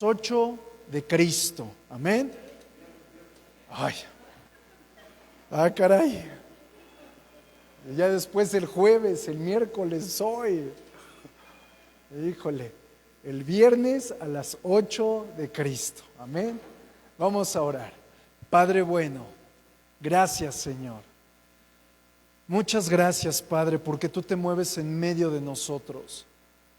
8 de Cristo. Amén. Ay. Caray. Ya después el jueves, el miércoles, hoy. Híjole. El viernes a las 8 de Cristo. Amén. Vamos a orar. Padre bueno, gracias Señor. Muchas gracias Padre, porque tú te mueves en medio de nosotros.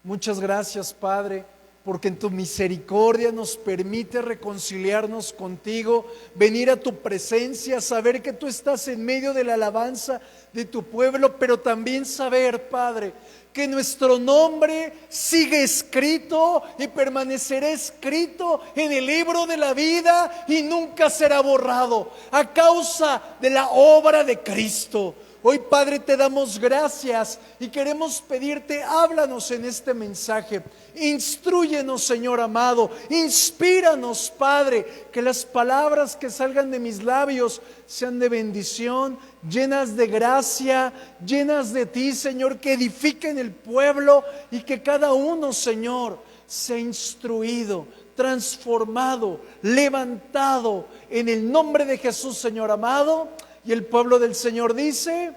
Muchas gracias Padre, porque en tu misericordia nos permite reconciliarnos contigo, venir a tu presencia, saber que tú estás en medio de la alabanza de tu pueblo, pero también saber, Padre, que nuestro nombre sigue escrito y permanecerá escrito en el libro de la vida y nunca será borrado a causa de la obra de Cristo. Hoy, Padre, te damos gracias y queremos pedirte, háblanos en este mensaje, instrúyenos, Señor amado, inspíranos, Padre, que las palabras que salgan de mis labios sean de bendición, llenas de gracia, llenas de ti, Señor, que edifiquen el pueblo y que cada uno, Señor, sea instruido, transformado, levantado en el nombre de Jesús, Señor amado. Y el pueblo del Señor dice,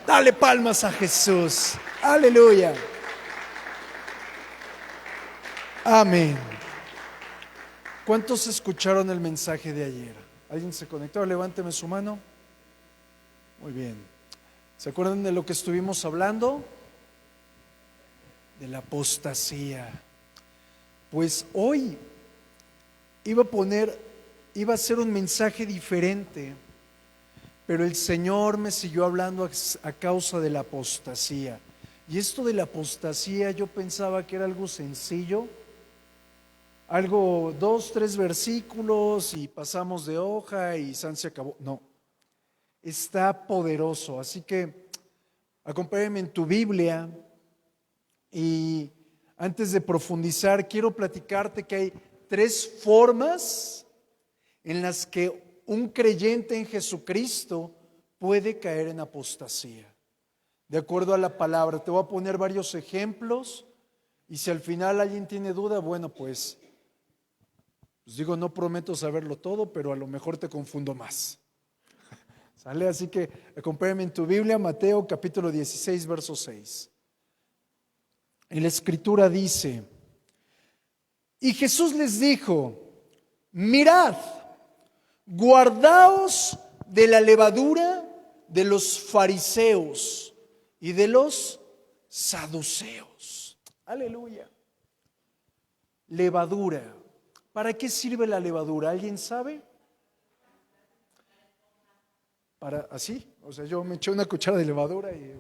dale palmas a Jesús. Aleluya. Amén. ¿Cuántos escucharon el mensaje de ayer? ¿Alguien se conectó? Levánteme su mano. Muy bien. ¿Se acuerdan de lo que estuvimos hablando? De la apostasía. Pues hoy iba a ser un mensaje diferente, pero el Señor me siguió hablando a causa de la apostasía. Y esto de la apostasía yo pensaba que era algo sencillo, algo 2, 3 versículos y pasamos de hoja y san se acabó. No, está poderoso, así que acompáñame en tu Biblia y antes de profundizar quiero platicarte que hay 3 formas en las que un creyente en Jesucristo puede caer en apostasía. De acuerdo a la palabra, te voy a poner varios ejemplos y si al final alguien tiene duda, bueno, pues digo, no prometo saberlo todo, pero a lo mejor te confundo más. ¿Sale? Así que acompáñame en tu Biblia, Mateo capítulo 16, verso 6. En la escritura dice, y Jesús les dijo, mirad, guardaos de la levadura de los fariseos y de los saduceos. Aleluya. Levadura. ¿Para qué sirve la levadura? ¿Alguien sabe? Para así, o sea, yo me eché una cuchara de levadura y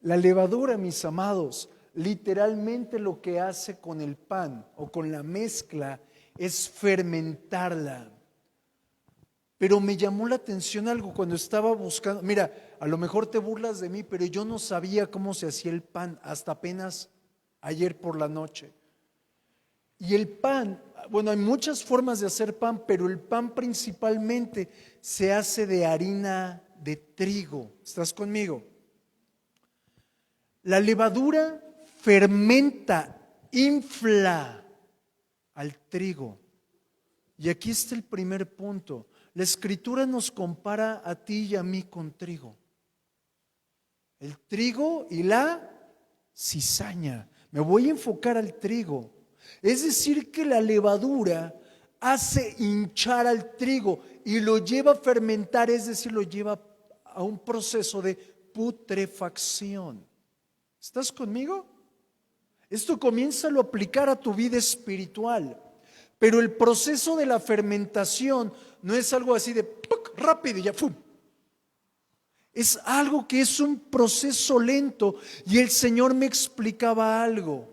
la levadura, mis amados, literalmente lo que hace con el pan o con la mezcla es fermentarla. Pero me llamó la atención algo cuando estaba buscando. Mira, a lo mejor te burlas de mí, pero yo no sabía cómo se hacía el pan hasta apenas ayer por la noche. Y el pan, bueno, hay muchas formas de hacer pan, pero el pan principalmente se hace de harina de trigo. ¿Estás conmigo? La levadura fermenta, infla al trigo. Y aquí está el primer punto. La Escritura nos compara a ti y a mí con trigo. El trigo y la cizaña. Me voy a enfocar al trigo. Es decir, que la levadura hace hinchar al trigo y lo lleva a fermentar, es decir, lo lleva a un proceso de putrefacción. ¿Estás conmigo? Esto comiénzalo a aplicar a tu vida espiritual. Pero el proceso de la fermentación no es algo así de ¡puc! Rápido y ya ¡fum! Es algo que es un proceso lento y el Señor me explicaba algo.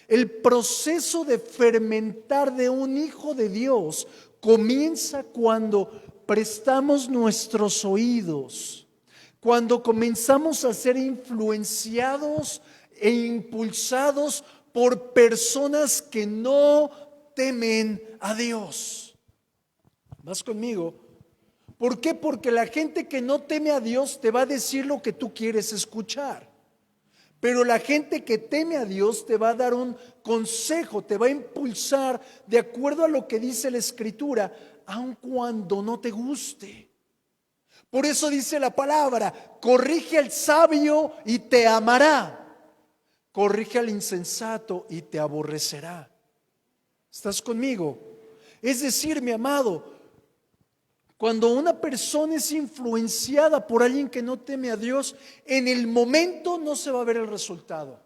El proceso de fermentar de un hijo de Dios comienza cuando prestamos nuestros oídos, cuando comenzamos a ser influenciados e impulsados por personas que no temen a Dios. ¿Vas conmigo? ¿Por qué? Porque la gente que no teme a Dios te va a decir lo que tú quieres escuchar. Pero la gente que teme a Dios te va a dar un consejo, te va a impulsar de acuerdo a lo que dice la Escritura, aun cuando no te guste. Por eso dice la palabra, corrige al sabio y te amará, corrige al insensato y te aborrecerá. ¿Estás conmigo? Es decir, mi amado, cuando una persona es influenciada por alguien que no teme a Dios, en el momento no se va a ver el resultado.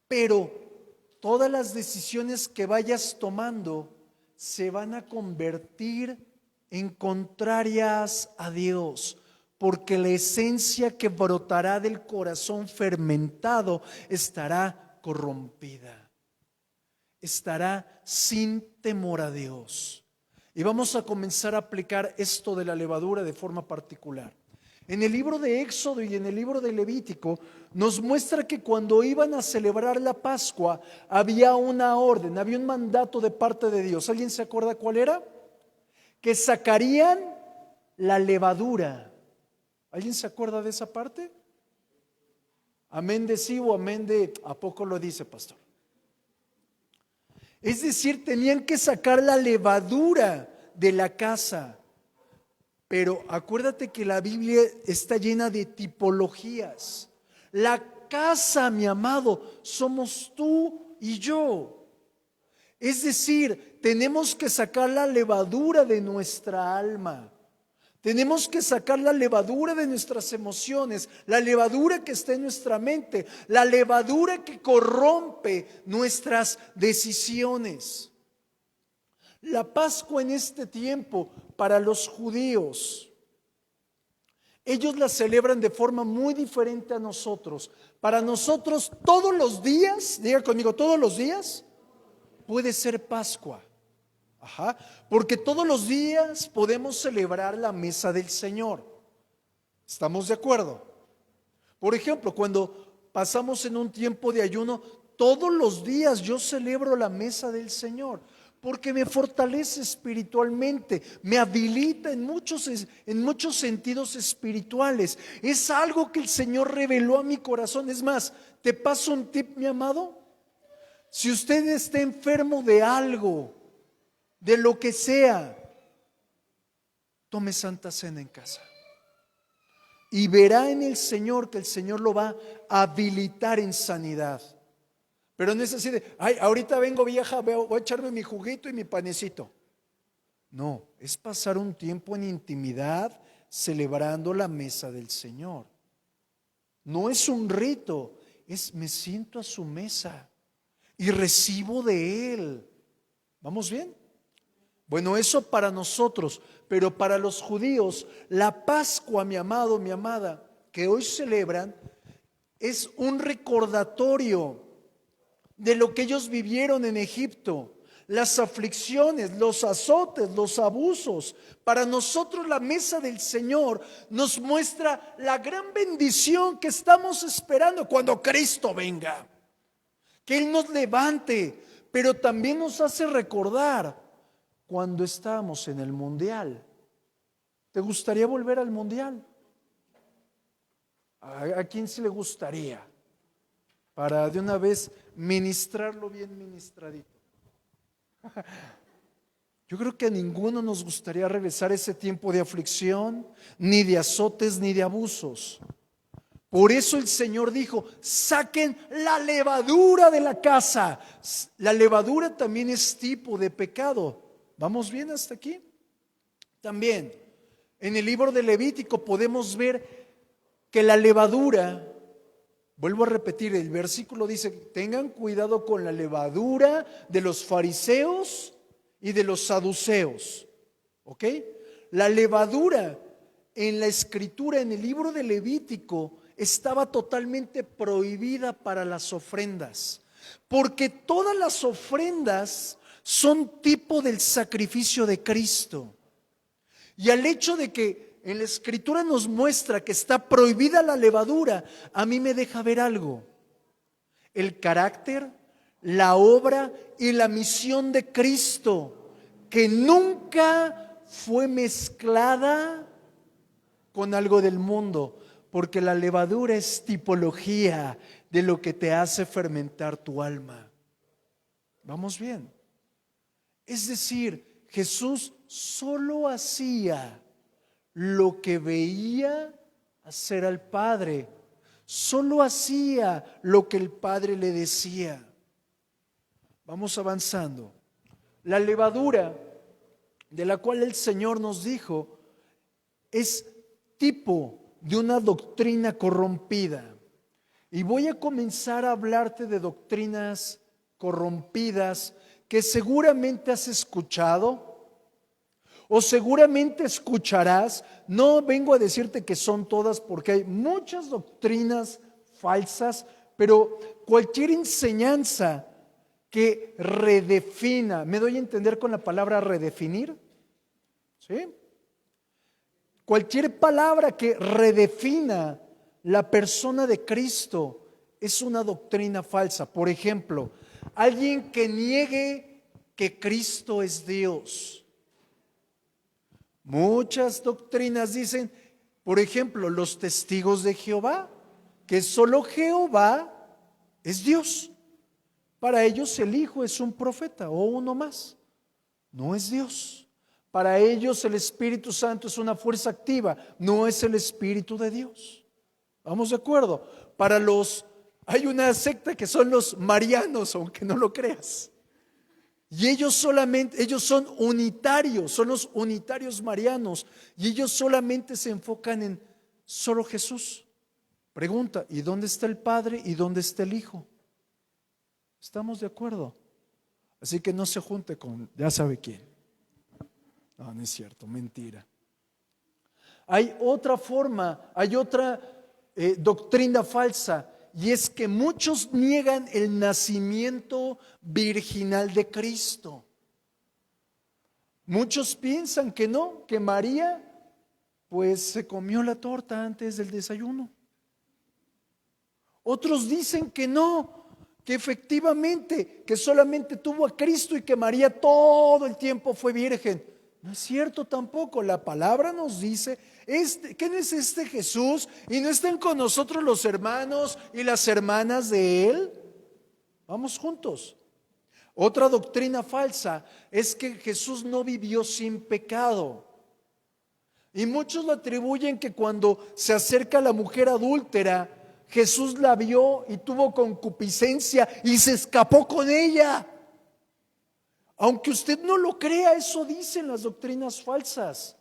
Pero todas las decisiones que vayas tomando se van a convertir en contrarias a Dios, porque la esencia que brotará del corazón fermentado estará corrompida, estará sin temor a Dios. Y vamos a comenzar a aplicar esto de la levadura de forma particular. En el libro de Éxodo y en el libro de Levítico nos muestra que cuando iban a celebrar la Pascua había una orden, había un mandato de parte de Dios. ¿Alguien se acuerda cuál era? Que sacarían la levadura. ¿Alguien se acuerda de esa parte? Amén de sí o amén de ¿a poco lo dice, pastor? Es decir, tenían que sacar la levadura de la casa. Pero acuérdate que la Biblia está llena de tipologías. La casa, mi amado, somos tú y yo. Es decir, tenemos que sacar la levadura de nuestra alma. Tenemos que sacar la levadura de nuestras emociones, la levadura que está en nuestra mente, la levadura que corrompe nuestras decisiones. La Pascua en este tiempo para los judíos, ellos la celebran de forma muy diferente a nosotros. Para nosotros todos los días, diga conmigo, todos los días puede ser Pascua. Porque todos los días podemos celebrar la mesa del Señor. ¿Estamos de acuerdo? Por ejemplo, cuando pasamos en un tiempo de ayuno, todos los días yo celebro la mesa del Señor, porque me fortalece espiritualmente, me habilita en muchos sentidos espirituales. Es algo que el Señor reveló a mi corazón. Es más, te paso un tip, mi amado. Si usted está enfermo de algo, de lo que sea, tome Santa Cena en casa y verá en el Señor que el Señor lo va a habilitar en sanidad. Pero no es así de, ay, ahorita vengo vieja, voy a echarme mi juguito y mi panecito. No, es pasar un tiempo en intimidad celebrando la mesa del Señor. No es un rito, es me siento a su mesa y recibo de Él. ¿Vamos bien? Bueno, eso para nosotros, pero para los judíos, la Pascua, mi amado, mi amada, que hoy celebran, es un recordatorio de lo que ellos vivieron en Egipto, las aflicciones, los azotes, los abusos. Para nosotros la mesa del Señor nos muestra la gran bendición que estamos esperando cuando Cristo venga, que Él nos levante, pero también nos hace recordar cuando estábamos en el mundial. ¿Te gustaría volver al mundial? ¿A quién sí le gustaría? Para de una vez ministrarlo bien ministradito. Yo creo que a ninguno nos gustaría regresar a ese tiempo de aflicción, ni de azotes, ni de abusos. Por eso el Señor dijo, saquen la levadura de la casa. La levadura también es tipo de pecado. ¿Vamos bien hasta aquí? También en el libro de Levítico podemos ver que la levadura, vuelvo a repetir, el versículo dice, tengan cuidado con la levadura de los fariseos y de los saduceos. ¿Ok? La levadura en la escritura, en el libro de Levítico, estaba totalmente prohibida para las ofrendas, porque todas las ofrendas son tipo del sacrificio de Cristo. Y al hecho de que en la escritura nos muestra que está prohibida la levadura, a mí me deja ver algo. El carácter, la obra y la misión de Cristo, que nunca fue mezclada con algo del mundo. Porque la levadura es tipología de lo que te hace fermentar tu alma. ¿Vamos bien? Es decir, Jesús solo hacía lo que veía hacer al Padre. Solo hacía lo que el Padre le decía. Vamos avanzando. La levadura de la cual el Señor nos dijo es tipo de una doctrina corrompida. Y voy a comenzar a hablarte de doctrinas corrompidas que seguramente has escuchado o seguramente escucharás. No vengo a decirte que son todas, porque hay muchas doctrinas falsas, pero cualquier enseñanza que redefina, ¿me doy a entender con la palabra redefinir? ¿Sí? Cualquier palabra que redefina la persona de Cristo es una doctrina falsa. Por ejemplo, alguien que niegue que Cristo es Dios. Muchas doctrinas dicen, por ejemplo, los testigos de Jehová, que solo Jehová es Dios. Para ellos el Hijo es un profeta o uno más, no es Dios. Para ellos el Espíritu Santo es una fuerza activa, no es el Espíritu de Dios. ¿Vamos de acuerdo? Hay una secta que son los marianos, aunque no lo creas. Y ellos son unitarios, son los unitarios marianos. Y ellos solamente se enfocan en solo Jesús. Pregunta, ¿y dónde está el Padre y dónde está el Hijo? ¿Estamos de acuerdo? Así que no se junte con ya sabe quién. No, no es cierto, mentira. Hay otra forma, hay otra doctrina falsa, y es que muchos niegan el nacimiento virginal de Cristo. Muchos piensan que no, que María pues se comió la torta antes del desayuno. Otros dicen que no, que efectivamente, que solamente tuvo a Cristo y que María todo el tiempo fue virgen. No es cierto tampoco. La palabra nos dice, ¿quién es este Jesús? ¿Y no están con nosotros los hermanos y las hermanas de él? Vamos juntos. Otra doctrina falsa es que Jesús no vivió sin pecado. Y muchos lo atribuyen que cuando se acerca la mujer adúltera, Jesús la vio y tuvo concupiscencia y se escapó con ella. Aunque usted no lo crea, eso dicen las doctrinas falsas.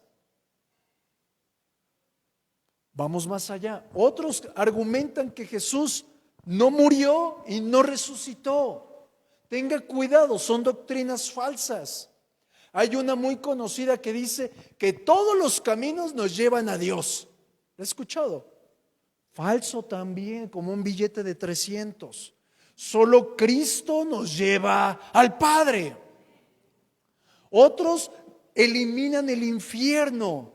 Vamos más allá. Otros argumentan que Jesús no murió y no resucitó. Tenga cuidado, son doctrinas falsas. Hay una muy conocida que dice que todos los caminos nos llevan a Dios. ¿Lo ha escuchado? Falso también, como un billete de 300. Solo Cristo nos lleva al Padre. Otros eliminan el infierno,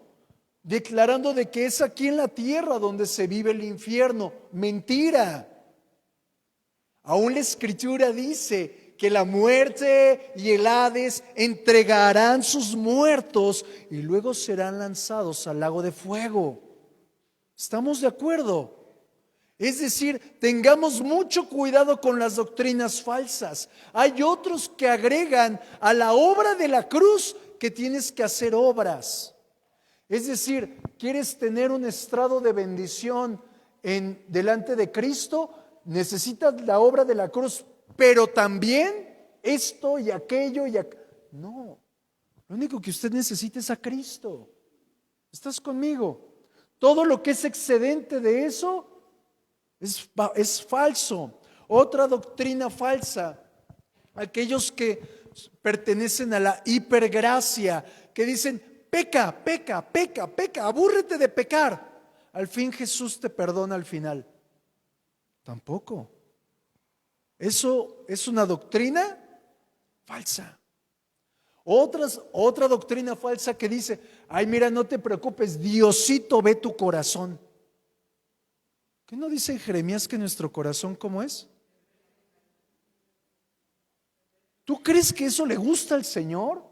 declarando de que es aquí en la tierra donde se vive el infierno. Mentira. Aún la Escritura dice que la muerte y el Hades entregarán sus muertos y luego serán lanzados al lago de fuego. ¿Estamos de acuerdo? Es decir, tengamos mucho cuidado con las doctrinas falsas. Hay otros que agregan a la obra de la cruz que tienes que hacer obras. Es decir, ¿quieres tener un estrado de bendición delante de Cristo? Necesitas la obra de la cruz, pero también esto y aquello y no, lo único que usted necesita es a Cristo. ¿Estás conmigo? Todo lo que es excedente de eso es falso. Otra doctrina falsa, aquellos que pertenecen a la hipergracia, que dicen peca, peca, peca, peca, abúrrete de pecar. Al fin Jesús te perdona al final. Tampoco. Eso es una doctrina falsa. Otra doctrina falsa que dice, ay, mira, no te preocupes, Diosito ve tu corazón. ¿Qué no dice en Jeremías que nuestro corazón cómo es? ¿Tú crees que eso le gusta al Señor?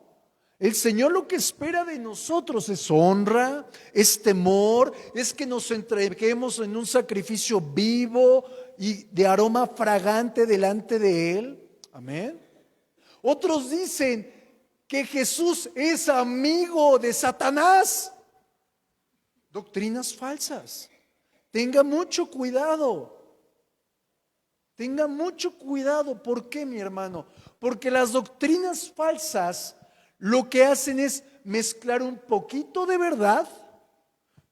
El Señor lo que espera de nosotros es honra, es temor, es que nos entreguemos en un sacrificio vivo y de aroma fragante delante de Él. Amén. Otros dicen que Jesús es amigo de Satanás. Doctrinas falsas. Tenga mucho cuidado. Tenga mucho cuidado. ¿Por qué, mi hermano? Porque las doctrinas falsas lo que hacen es mezclar un poquito de verdad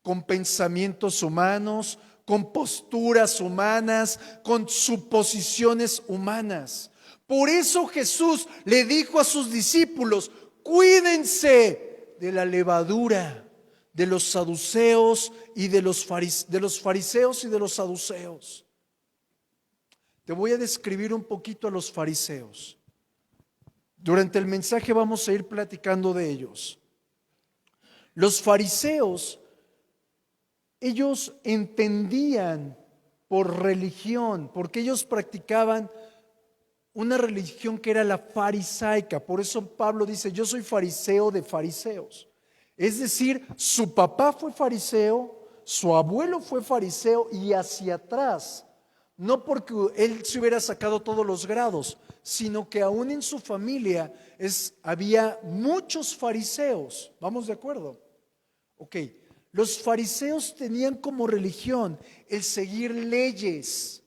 con pensamientos humanos, con posturas humanas, con suposiciones humanas. Por eso Jesús le dijo a sus discípulos: cuídense de la levadura de los saduceos y de los fariseos y de los saduceos. Te voy a describir un poquito a los fariseos. Durante el mensaje vamos a ir platicando de ellos. Los fariseos, ellos entendían por religión, porque ellos practicaban una religión que era la farisaica. Por eso Pablo dice: yo soy fariseo de fariseos. Es decir, su papá fue fariseo, su abuelo fue fariseo y hacia atrás. No porque él se hubiera sacado todos los grados, sino que aún en su familia había muchos fariseos. ¿Vamos de acuerdo? Ok, los fariseos tenían como religión el seguir leyes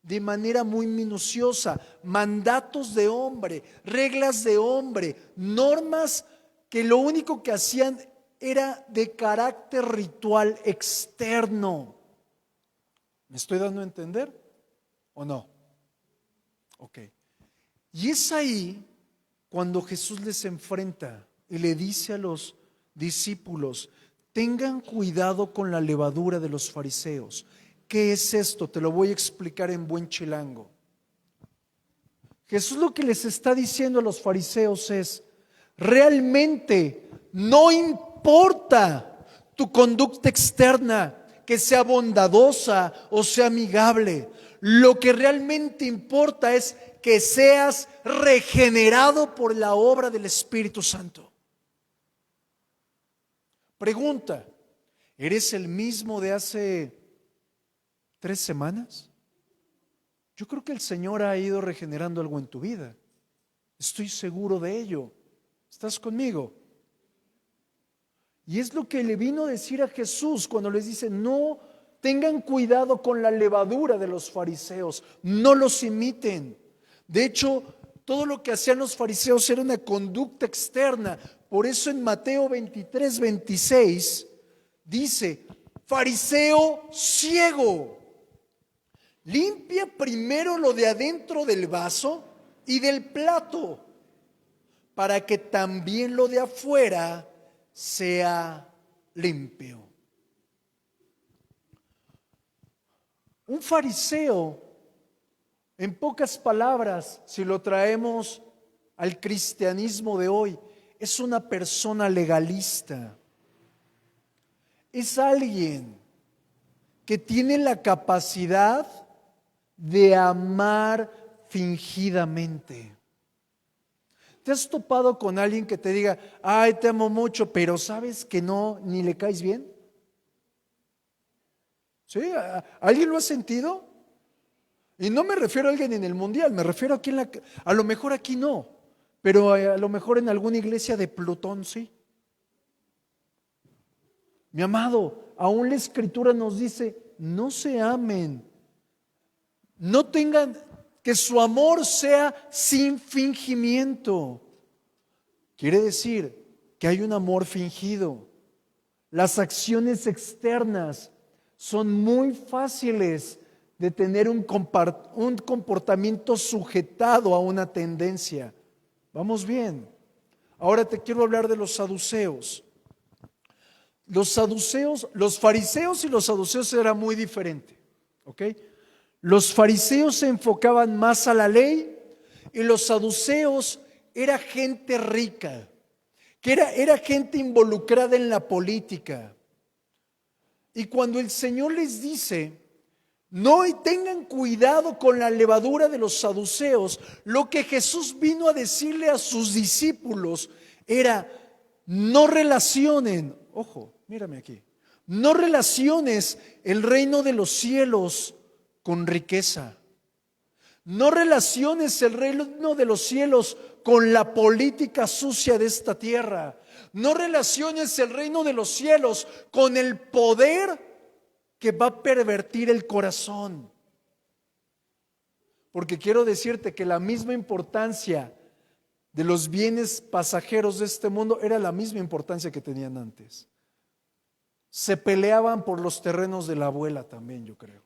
de manera muy minuciosa, mandatos de hombre, reglas de hombre, normas que lo único que hacían era de carácter ritual externo. ¿Me estoy dando a entender o no? Ok. Y es ahí cuando Jesús les enfrenta y le dice a los discípulos: tengan cuidado con la levadura de los fariseos. ¿Qué es esto? Te lo voy a explicar en buen chilango. Jesús lo que les está diciendo a los fariseos es: realmente no importa tu conducta externa, que sea bondadosa o sea amigable. Lo que realmente importa es que seas regenerado por la obra del Espíritu Santo. Pregunta: ¿eres el mismo de hace 3 semanas? Yo creo que el Señor ha ido regenerando algo en tu vida. Estoy seguro de ello. ¿Estás conmigo? Y es lo que le vino a decir a Jesús cuando les dice: no tengan cuidado con la levadura de los fariseos, no los imiten. De hecho, todo lo que hacían los fariseos era una conducta externa. Por eso en Mateo 23, 26 dice: fariseo ciego, limpia primero lo de adentro del vaso y del plato, para que también lo de afuera sea limpio. Un fariseo, en pocas palabras, si lo traemos al cristianismo de hoy, es una persona legalista. Es alguien que tiene la capacidad de amar fingidamente. ¿Te has topado con alguien que te diga: ay, te amo mucho, pero sabes que no, ni le caes bien? ¿Sí? ¿Alguien lo ha sentido? Y no me refiero a alguien en el mundial, me refiero aquí a lo mejor aquí no, pero a lo mejor en alguna iglesia de Plutón sí. Mi amado, aún la Escritura nos dice: no se amen, no tengan, que su amor sea sin fingimiento. Quiere decir que hay un amor fingido. Las acciones externas son muy fáciles de tener un comportamiento sujetado a una tendencia. ¿Vamos bien? Ahora te quiero hablar de los saduceos. Los fariseos y los saduceos era muy diferente, ¿ok? Los fariseos se enfocaban más a la ley y los saduceos era gente rica, que era gente involucrada en la política. Y cuando el Señor les dice: no tengan cuidado con la levadura de los saduceos, lo que Jesús vino a decirle a sus discípulos era: no relacionen, ojo, mírame aquí, no relaciones el reino de los cielos con riqueza. No relaciones el reino de los cielos con la política sucia de esta tierra. No relaciones el reino de los cielos con el poder que va a pervertir el corazón. Porque quiero decirte que la misma importancia de los bienes pasajeros de este mundo era la misma importancia que tenían antes. Se peleaban por los terrenos de la abuela también, yo creo.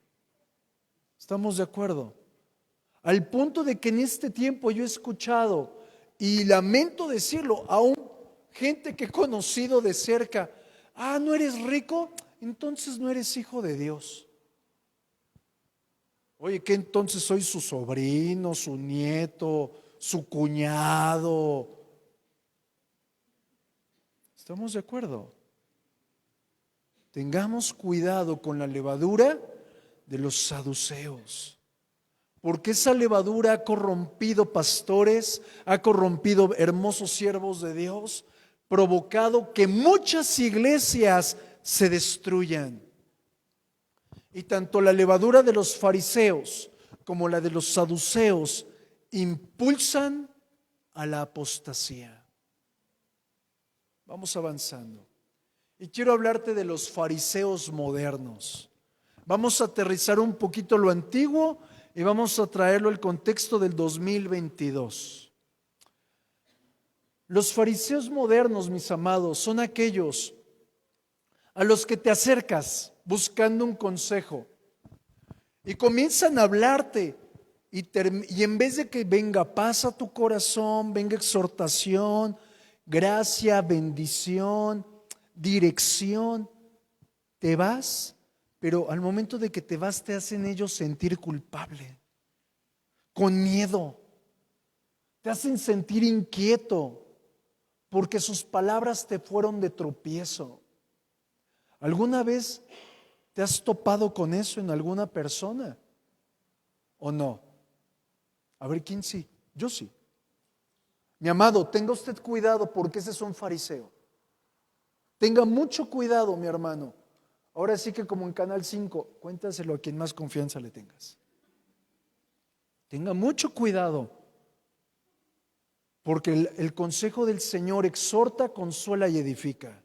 ¿Estamos de acuerdo? Al punto de que en este tiempo yo he escuchado, y lamento decirlo, aún gente que he conocido de cerca: ¿no eres rico? Entonces no eres hijo de Dios. Oye, ¿qué entonces soy su sobrino, su nieto, su cuñado? ¿Estamos de acuerdo? Tengamos cuidado con la levadura de los saduceos. Porque esa levadura ha corrompido pastores, ha corrompido hermosos siervos de Dios, provocado que muchas iglesias se destruyan. Y tanto la levadura de los fariseos como la de los saduceos impulsan a la apostasía. Vamos avanzando. Y quiero hablarte de los fariseos modernos. Vamos a aterrizar un poquito lo antiguo y vamos a traerlo al contexto del 2022. Los fariseos modernos, mis amados, son aquellos a los que te acercas buscando un consejo y comienzan a hablarte y en vez de que venga paz a tu corazón, venga exhortación, gracia, bendición, dirección, te vas. Pero al momento de que te vas, te hacen ellos sentir culpable, con miedo. Te hacen sentir inquieto, porque sus palabras te fueron de tropiezo. ¿Alguna vez te has topado con eso en alguna persona? ¿O no? A ver, ¿quién sí? Yo sí. Mi amado, tenga usted cuidado, porque ese es un fariseo. Tenga mucho cuidado, mi hermano. Ahora sí que, como en Canal 5, cuéntaselo a quien más confianza le tengas. Tenga mucho cuidado, porque el consejo del Señor exhorta, consuela y edifica.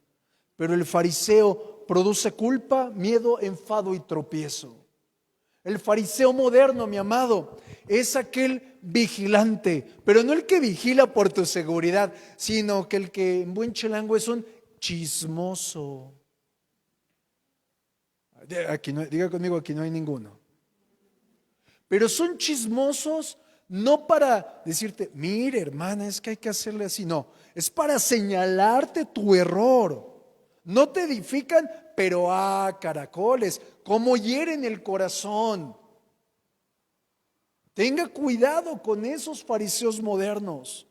Pero el fariseo produce culpa, miedo, enfado y tropiezo. El fariseo moderno, mi amado, es aquel vigilante, pero no el que vigila por tu seguridad, sino que el que en buen chilango es un chismoso. Aquí no, diga conmigo, aquí no hay ninguno. Pero son chismosos no para decirte: mire, hermana, es que hay que hacerle así. No, es para señalarte tu error. No te edifican, pero caracoles, cómo hieren el corazón. Tenga cuidado con esos fariseos modernos.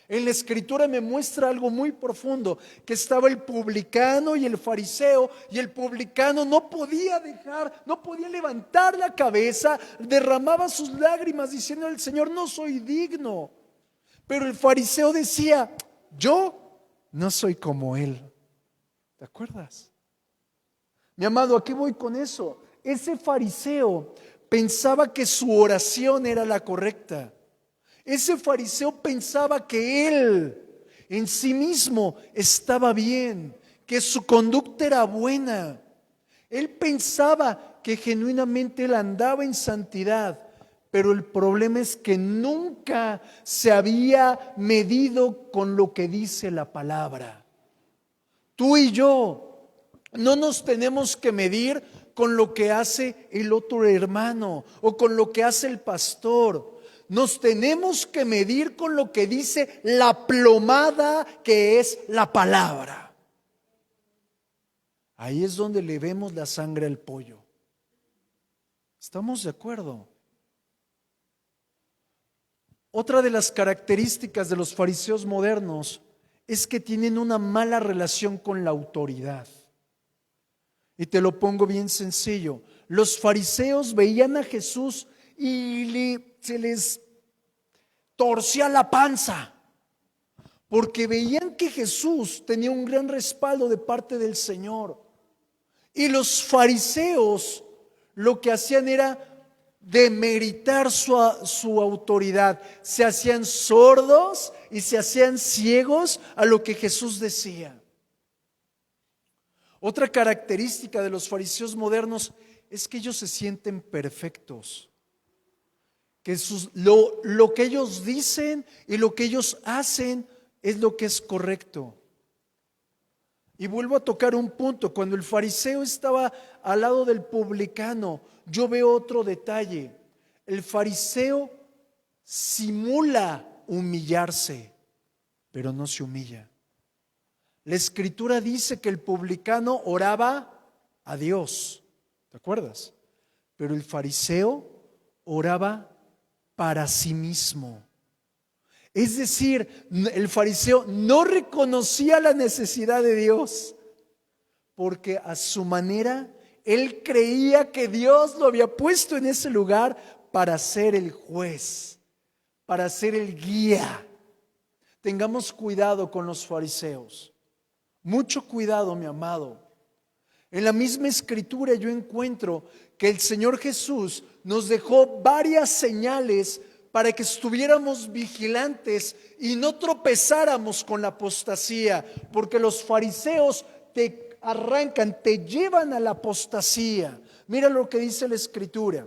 En la Escritura me muestra algo muy profundo, que estaba el publicano y el fariseo, y el publicano no podía levantar la cabeza, derramaba sus lágrimas diciendo al Señor: no soy digno. Pero el fariseo decía: yo no soy como él. ¿Te acuerdas? Mi amado, ¿a qué voy con eso? Ese fariseo pensaba que su oración era la correcta. Ese fariseo pensaba que él en sí mismo estaba bien, que su conducta era buena. Él pensaba que genuinamente él andaba en santidad, pero el problema es que nunca se había medido con lo que dice la palabra. Tú y yo no nos tenemos que medir con lo que hace el otro hermano o con lo que hace el pastor. Nos tenemos que medir con lo que dice la plomada, que es la palabra. Ahí es donde le vemos la sangre al pollo. ¿Estamos de acuerdo? Otra de las características de los fariseos modernos es que tienen una mala relación con la autoridad. Y te lo pongo bien sencillo. Los fariseos veían a Jesús y se les torcía la panza, porque veían que Jesús tenía un gran respaldo de parte del Señor. Y los fariseos lo que hacían era demeritar su autoridad. Se hacían sordos y se hacían ciegos a lo que Jesús decía. Otra característica de los fariseos modernos es que ellos se sienten perfectos. Que lo que ellos dicen y lo que ellos hacen es lo que es correcto. Y vuelvo a tocar un punto. Cuando el fariseo estaba al lado del publicano, yo veo otro detalle. El fariseo simula humillarse, pero no se humilla. La Escritura dice que el publicano oraba a Dios, ¿te acuerdas? Pero el fariseo oraba para sí mismo. Es decir, el fariseo no reconocía la necesidad de Dios, porque a su manera él creía que Dios lo había puesto en ese lugar para ser el juez, para ser el guía. Tengamos cuidado con los fariseos. Mucho cuidado, mi amado. En la misma Escritura yo encuentro que el Señor Jesús nos dejó varias señales para que estuviéramos vigilantes y no tropezáramos con la apostasía, porque los fariseos te arrancan, te llevan a la apostasía. Mira lo que dice la Escritura,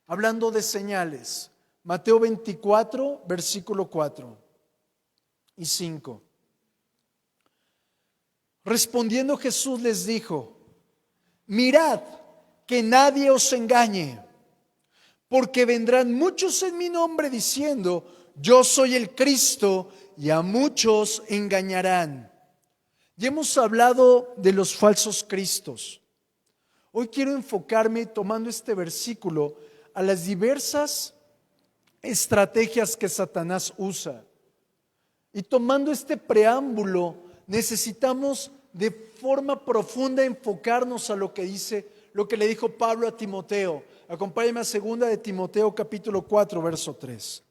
hablando de señales. Mateo 24, versículo 4 y 5. Respondiendo Jesús les dijo: mirad que nadie os engañe, porque vendrán muchos en mi nombre diciendo: yo soy el Cristo, y a muchos engañarán. Ya hemos hablado de los falsos cristos. Hoy quiero enfocarme, tomando este versículo, a las diversas estrategias que Satanás usa. Y tomando este preámbulo, necesitamos de forma profunda enfocarnos a lo que dice, lo que le dijo Pablo a Timoteo. Acompáñame a 2 de Timoteo capítulo 4, verso 3.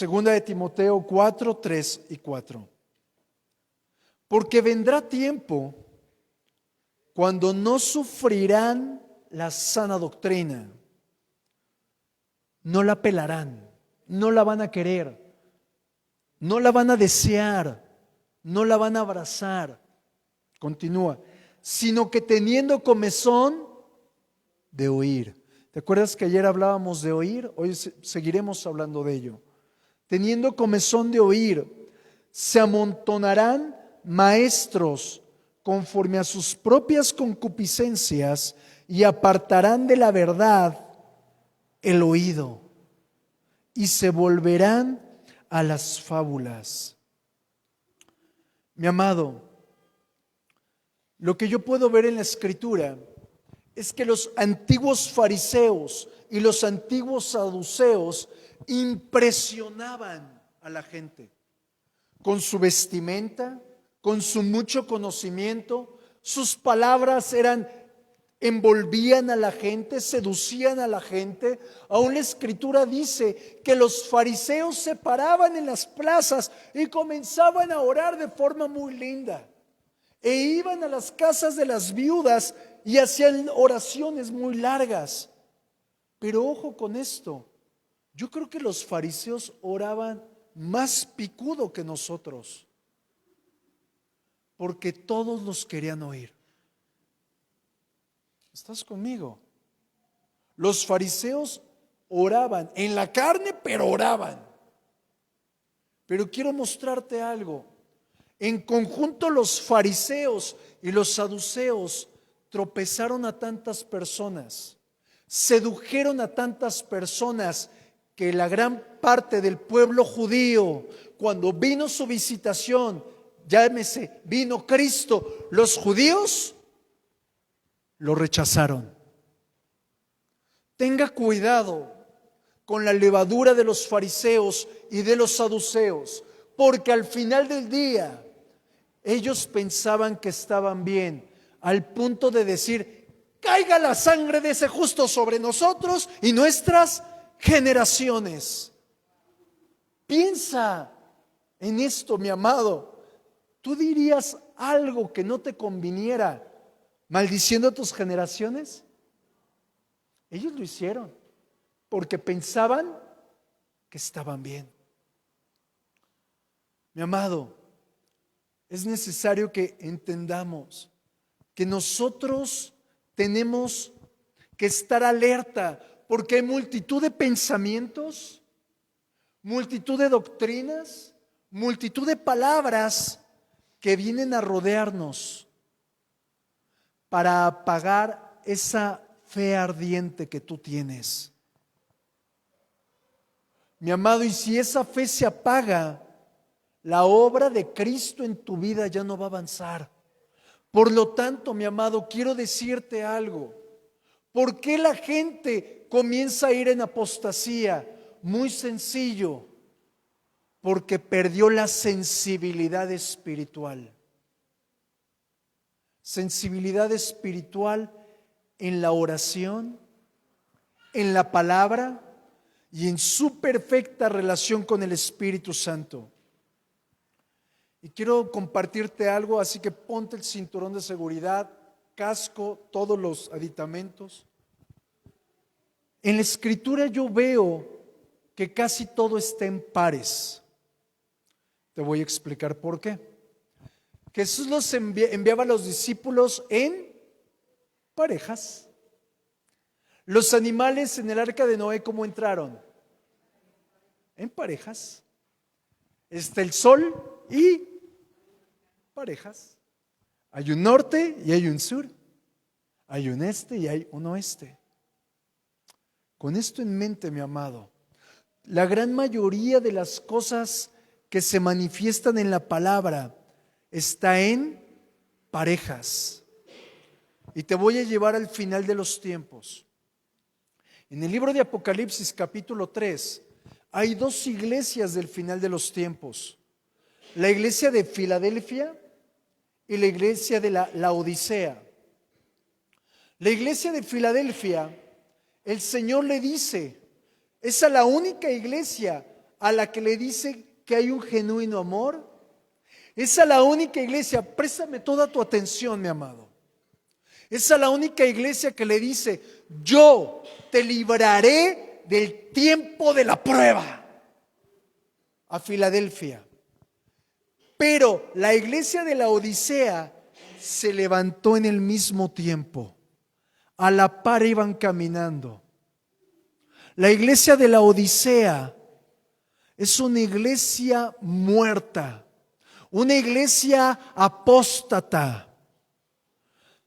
2 de Timoteo 4, 3 y 4. Porque vendrá tiempo cuando no sufrirán la sana doctrina, no la pelarán, no la van a querer, no la van a desear, no la van a abrazar. Continúa, sino que teniendo comezón de oír. ¿Te acuerdas que ayer hablábamos de oír? Hoy seguiremos hablando de ello. Teniendo comezón de oír, se amontonarán maestros conforme a sus propias concupiscencias y apartarán de la verdad el oído y se volverán a las fábulas. Mi amado, lo que yo puedo ver en la Escritura es que los antiguos fariseos y los antiguos saduceos impresionaban a la gente con su vestimenta, con su mucho conocimiento. Sus palabras envolvían a la gente, seducían a la gente. Aún la Escritura dice que los fariseos se paraban en las plazas y comenzaban a orar de forma muy linda. E iban a las casas de las viudas y hacían oraciones muy largas. Pero ojo con esto, yo creo que los fariseos oraban más picudo que nosotros, porque todos los querían oír. ¿Estás conmigo? Los fariseos oraban en la carne, pero oraban. Pero quiero mostrarte algo. En conjunto, los fariseos y los saduceos tropezaron a tantas personas, sedujeron a tantas personas, que la gran parte del pueblo judío, cuando vino su visitación, llámese, vino Cristo, los judíos lo rechazaron. Tenga cuidado con la levadura de los fariseos y de los saduceos, porque al final del día ellos pensaban que estaban bien, al punto de decir: caiga la sangre de ese justo sobre nosotros y nuestras generaciones. Piensa en esto, mi amado. ¿Tú dirías algo que no te conviniera maldiciendo a tus generaciones? Ellos lo hicieron porque pensaban que estaban bien. Mi amado, es necesario que entendamos que nosotros tenemos que estar alerta porque hay multitud de pensamientos, multitud de doctrinas, multitud de palabras que vienen a rodearnos para apagar esa fe ardiente que tú tienes. Mi amado, y si esa fe se apaga, la obra de Cristo en tu vida ya no va a avanzar. Por lo tanto, mi amado, quiero decirte algo. ¿Por qué la gente comienza a ir en apostasía? Muy sencillo, porque perdió la sensibilidad espiritual. Sensibilidad espiritual en la oración, en la palabra y en su perfecta relación con el Espíritu Santo. Y quiero compartirte algo, así que ponte el cinturón de seguridad, casco, todos los aditamentos. En la Escritura yo veo que casi todo está en pares. Te voy a explicar por qué. Jesús los enviaba a los discípulos en parejas. Los animales en el arca de Noé, ¿cómo entraron? En parejas. Está el sol y parejas. Hay un norte y hay un sur. Hay un este y hay un oeste. Con esto en mente, mi amado, la gran mayoría de las cosas que se manifiestan en la palabra está en parejas. Y te voy a llevar al final de los tiempos. En el libro de Apocalipsis capítulo 3 hay dos iglesias del final de los tiempos. La iglesia de Filadelfia y la iglesia de la Laodicea. La iglesia de Filadelfia, el Señor le dice, esa es la única iglesia a la que le dice que hay un genuino amor. Esa es la única iglesia, préstame toda tu atención, mi amado. Esa es la única iglesia que le dice, yo te libraré del tiempo de la prueba. A Filadelfia. Pero la iglesia de la Odisea se levantó en el mismo tiempo. A la par iban caminando. La iglesia de la Odisea es una iglesia muerta, una iglesia apóstata.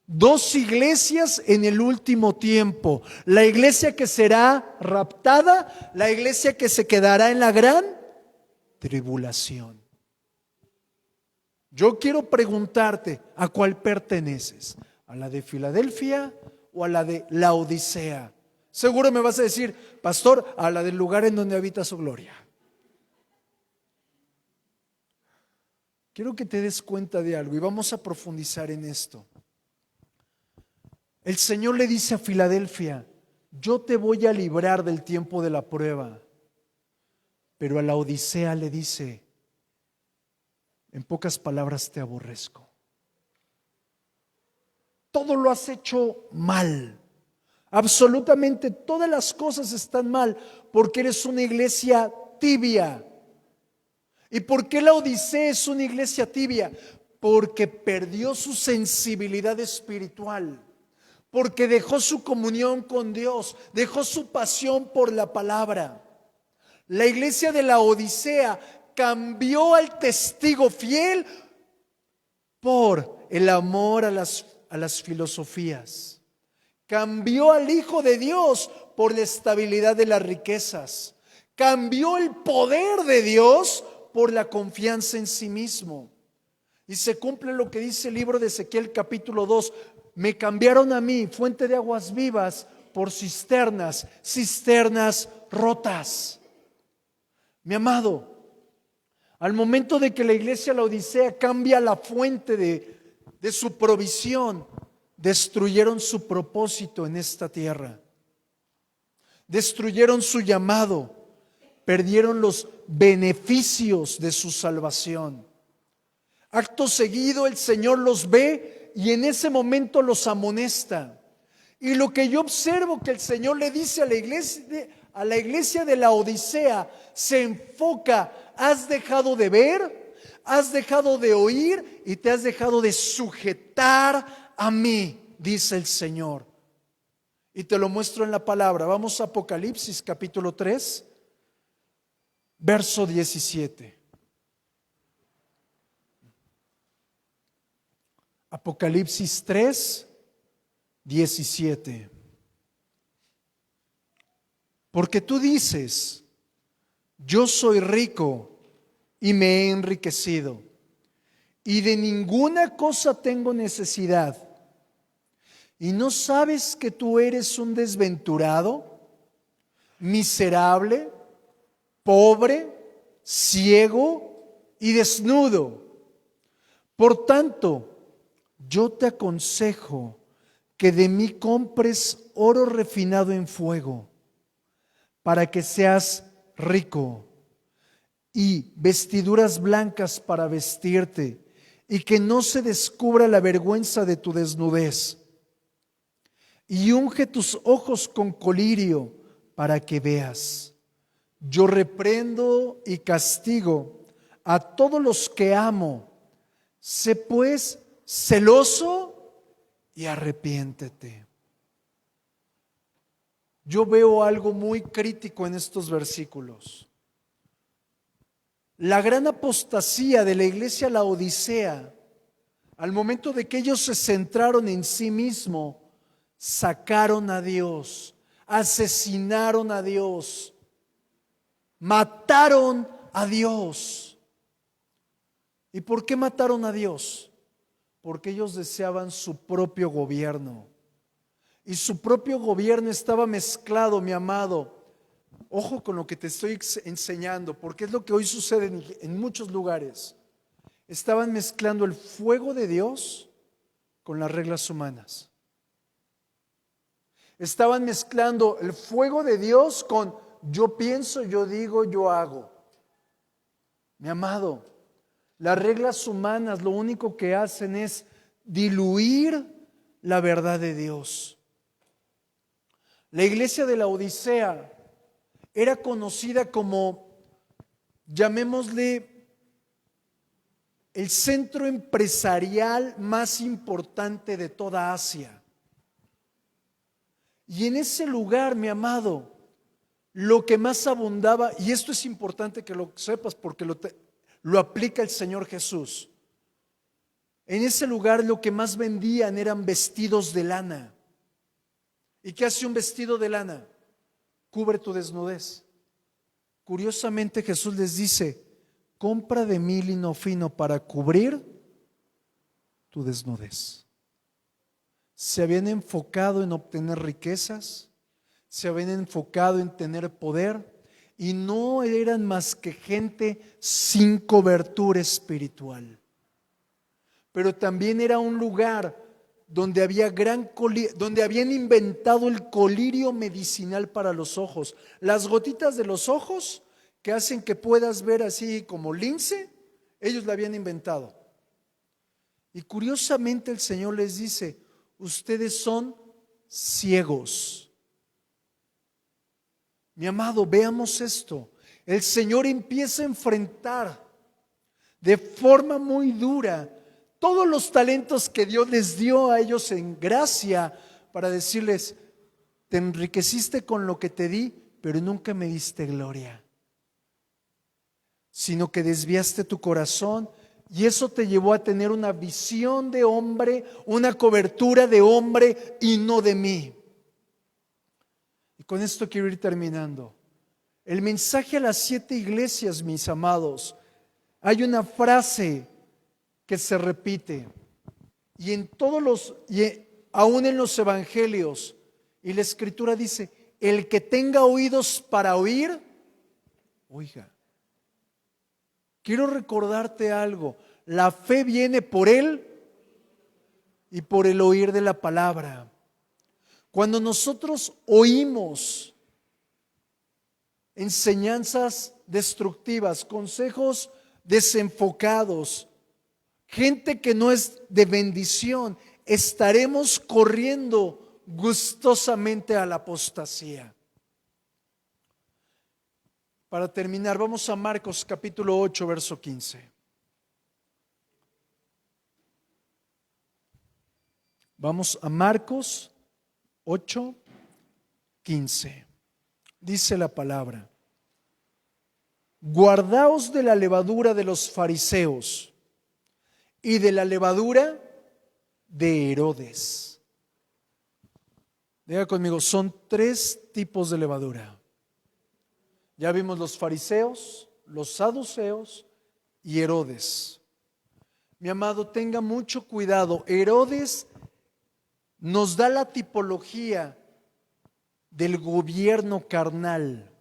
Dos iglesias en el último tiempo. La iglesia que será raptada, la iglesia que se quedará en la gran tribulación. Yo quiero preguntarte, ¿a cuál perteneces? ¿A la de Filadelfia o a la de Laodicea? Seguro me vas a decir, pastor, a la del lugar en donde habita su gloria. Quiero que te des cuenta de algo y vamos a profundizar en esto. El Señor le dice a Filadelfia, yo te voy a librar del tiempo de la prueba. Pero a la Odisea le dice, en pocas palabras, te aborrezco. Todo lo has hecho mal. Absolutamente todas las cosas están mal porque eres una iglesia tibia. ¿Y por qué la Odisea es una iglesia tibia? Porque perdió su sensibilidad espiritual. Porque dejó su comunión con Dios, dejó su pasión por la palabra. La iglesia de la Odisea cambió al testigo fiel por el amor a las filosofías. Cambió al Hijo de Dios por la estabilidad de las riquezas. Cambió el poder de Dios por la confianza en sí mismo. Y se cumple lo que dice el libro de Ezequiel capítulo 2. Me cambiaron a mí, fuente de aguas vivas, por cisternas rotas. Mi amado, al momento de que la iglesia de la Odisea cambia la fuente de su provisión, destruyeron su propósito en esta tierra. Destruyeron su llamado. perdieron los beneficios de su salvación. Acto seguido el Señor los ve y en ese momento los amonesta. Y lo que yo observo que el Señor le dice a la iglesia de la Odisea, se enfoca: has dejado de ver, has dejado de oír y te has dejado de sujetar a mí, dice el Señor. Y te lo muestro en la palabra. Vamos a Apocalipsis capítulo 3, verso 17. Apocalipsis 3, 17. Porque tú dices: yo soy rico y me he enriquecido, y de ninguna cosa tengo necesidad. ¿Y no sabes que tú eres un desventurado, miserable, pobre, ciego y desnudo? Por tanto, yo te aconsejo que de mí compres oro refinado en fuego, para que seas rico, y vestiduras blancas para vestirte, y que no se descubra la vergüenza de tu desnudez. Y unge tus ojos con colirio para que veas. Yo reprendo y castigo a todos los que amo. Sé pues celoso y arrepiéntete. Yo veo algo muy crítico en estos versículos. La gran apostasía de la iglesia Laodicea, al momento de que ellos se centraron en sí mismos, sacaron a Dios, asesinaron a Dios, mataron a Dios. ¿Y por qué mataron a Dios? Porque ellos deseaban su propio gobierno. Y su propio gobierno estaba mezclado, mi amado. Ojo con lo que te estoy enseñando, porque es lo que hoy sucede en muchos lugares. Estaban mezclando el fuego de Dios con las reglas humanas. Estaban mezclando el fuego de Dios con yo pienso, yo digo, yo hago. Mi amado, las reglas humanas lo único que hacen es diluir la verdad de Dios. La iglesia de la Odisea era conocida como, llamémosle, el centro empresarial más importante de toda Asia. Y en ese lugar, mi amado, lo que más abundaba, y esto es importante que lo sepas porque lo aplica el Señor Jesús. En ese lugar lo que más vendían eran vestidos de lana. ¿Y qué hace un vestido de lana? Cubre tu desnudez. Curiosamente Jesús les dice: compra de mí lino fino para cubrir tu desnudez. Se habían enfocado en obtener riquezas, se habían enfocado en tener poder y no eran más que gente sin cobertura espiritual. Pero también era un lugar donde habían inventado el colirio medicinal para los ojos. Las gotitas de los ojos que hacen que puedas ver así como lince, ellos la habían inventado. Y curiosamente el Señor les dice: ustedes son ciegos. Mi amado, veamos esto. El Señor empieza a enfrentar de forma muy dura todos los talentos que Dios les dio a ellos en gracia para decirles: te enriqueciste con lo que te di, pero nunca me diste gloria, sino que desviaste tu corazón y eso te llevó a tener una visión de hombre, una cobertura de hombre y no de mí. Y con esto quiero ir terminando. El mensaje a las 7 iglesias, mis amados, hay una frase que se repite y aún en los evangelios, y la escritura dice: el que tenga oídos para oír, oiga. Quiero recordarte algo: la fe viene por él y por el oír de la palabra. Cuando nosotros oímos enseñanzas destructivas, consejos desenfocados, gente que no es de bendición, estaremos corriendo gustosamente a la apostasía. Para terminar, vamos a Marcos capítulo 8, verso 15. Vamos a Marcos 8, 15. Dice la palabra: guardaos de la levadura de los fariseos y de la levadura de Herodes. Diga conmigo, son 3 tipos de levadura. Ya vimos los fariseos, los saduceos y Herodes. Mi amado, tenga mucho cuidado. Herodes nos da la tipología del gobierno carnal,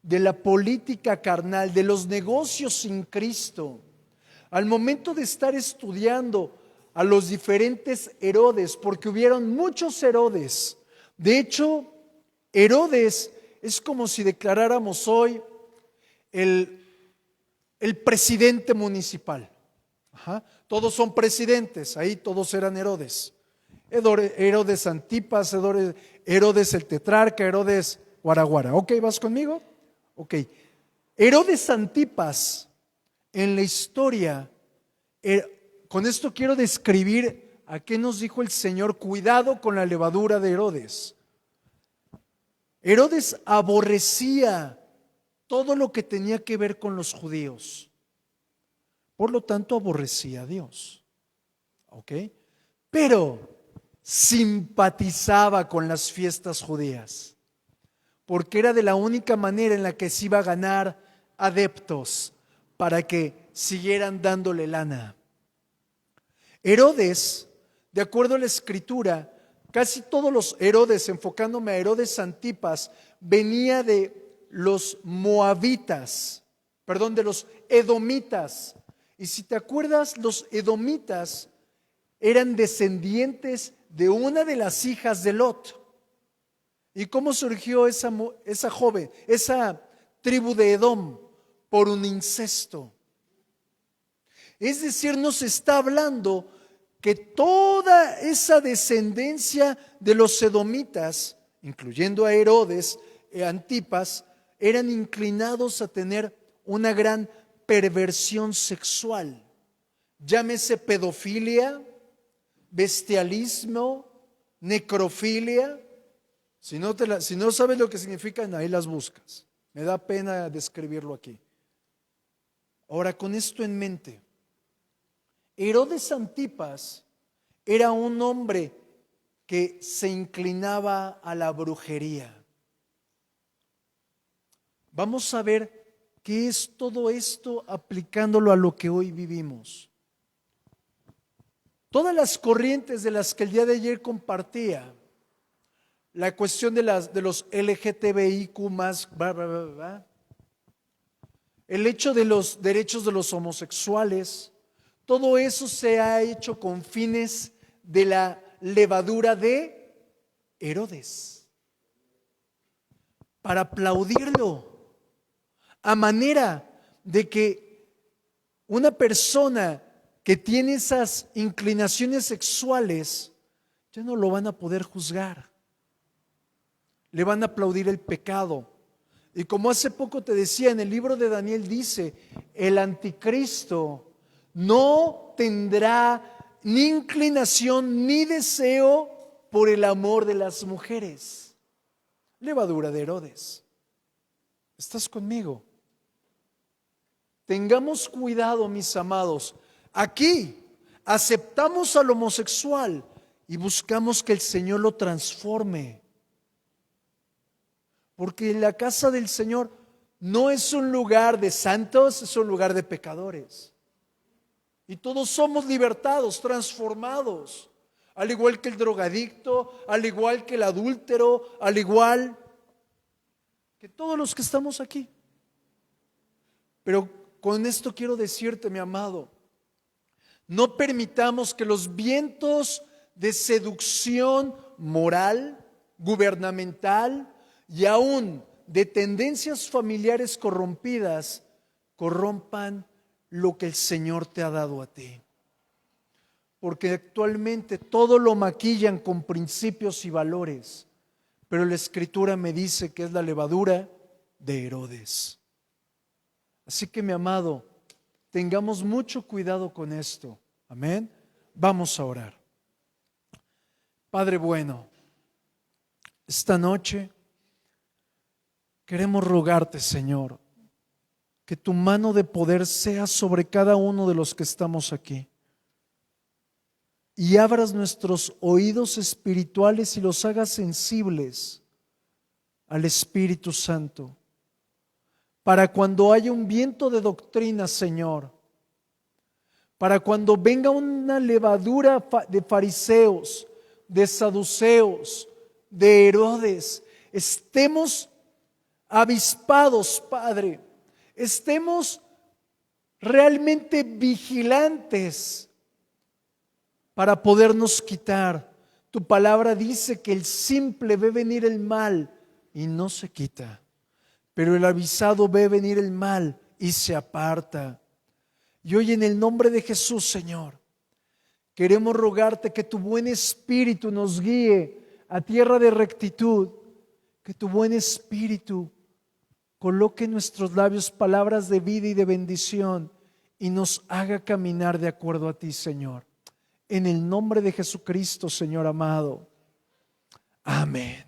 de la política carnal, de los negocios sin Cristo. Al momento de estar estudiando a los diferentes Herodes, porque hubieron muchos Herodes. De hecho, Herodes es como si declaráramos hoy el presidente municipal. Ajá. Todos son presidentes, ahí todos eran Herodes. Herodes Antipas, Herodes el tetrarca, Herodes Guaraguara. ¿Ok? ¿Vas conmigo? Ok. Herodes Antipas en la historia, con esto quiero describir a qué nos dijo el Señor: cuidado con la levadura de Herodes. Herodes aborrecía todo lo que tenía que ver con los judíos. Por lo tanto, aborrecía a Dios. ¿Ok? Pero simpatizaba con las fiestas judías, porque era de la única manera en la que se iba a ganar adeptos para que siguieran dándole lana. Herodes, de acuerdo a la escritura, casi todos los Herodes, enfocándome a Herodes Antipas, venía de los moabitas, de los edomitas. Y si te acuerdas, los edomitas eran descendientes de una de las hijas de Lot. ¿Y cómo surgió esa joven, esa tribu de Edom? Por un incesto. Es decir, nos está hablando que toda esa descendencia de los edomitas, incluyendo a Herodes, Antipas, eran inclinados a tener una gran perversión sexual. Llámese pedofilia, bestialismo, necrofilia. Si no sabes lo que significan, ahí las buscas. Me da pena describirlo aquí. Ahora, con esto en mente, Herodes Antipas era un hombre que se inclinaba a la brujería. Vamos a ver qué es todo esto aplicándolo a lo que hoy vivimos. Todas las corrientes de las que el día de ayer compartía, la cuestión de los LGTBIQ+, el hecho de los derechos de los homosexuales, todo eso se ha hecho con fines de la levadura de Herodes, para aplaudirlo, a manera de que una persona que tiene esas inclinaciones sexuales ya no lo van a poder juzgar, le van a aplaudir el pecado. Y como hace poco te decía, en el libro de Daniel dice, el anticristo no tendrá ni inclinación ni deseo por el amor de las mujeres. Levadura de Herodes. ¿Estás conmigo? Tengamos cuidado, mis amados. Aquí aceptamos al homosexual y buscamos que el Señor lo transforme. Porque la casa del Señor no es un lugar de santos, es un lugar de pecadores. Y todos somos libertados, transformados, al igual que el drogadicto, al igual que el adúltero, al igual que todos los que estamos aquí. Pero con esto quiero decirte, mi amado, no permitamos que los vientos de seducción moral, gubernamental y aún de tendencias familiares corrompidas corrompan lo que el Señor te ha dado a ti. Porque actualmente todo lo maquillan con principios y valores, pero la Escritura me dice que es la levadura de Herodes. Así que, mi amado, tengamos mucho cuidado con esto. Amén. Vamos a orar. Padre bueno, esta noche queremos rogarte, Señor, que tu mano de poder sea sobre cada uno de los que estamos aquí. Y abras nuestros oídos espirituales y los hagas sensibles al Espíritu Santo. Para cuando haya un viento de doctrina, Señor, para cuando venga una levadura de fariseos, de saduceos, de Herodes, estemos avispados, Padre, estemos realmente vigilantes para podernos quitar. Tu palabra dice que el simple ve venir el mal y no se quita, pero el avisado ve venir el mal y se aparta. Y hoy, en el nombre de Jesús, Señor, queremos rogarte que tu buen Espíritu nos guíe a tierra de rectitud, que tu buen Espíritu coloque en nuestros labios palabras de vida y de bendición y nos haga caminar de acuerdo a ti, Señor. En el nombre de Jesucristo, Señor amado. Amén.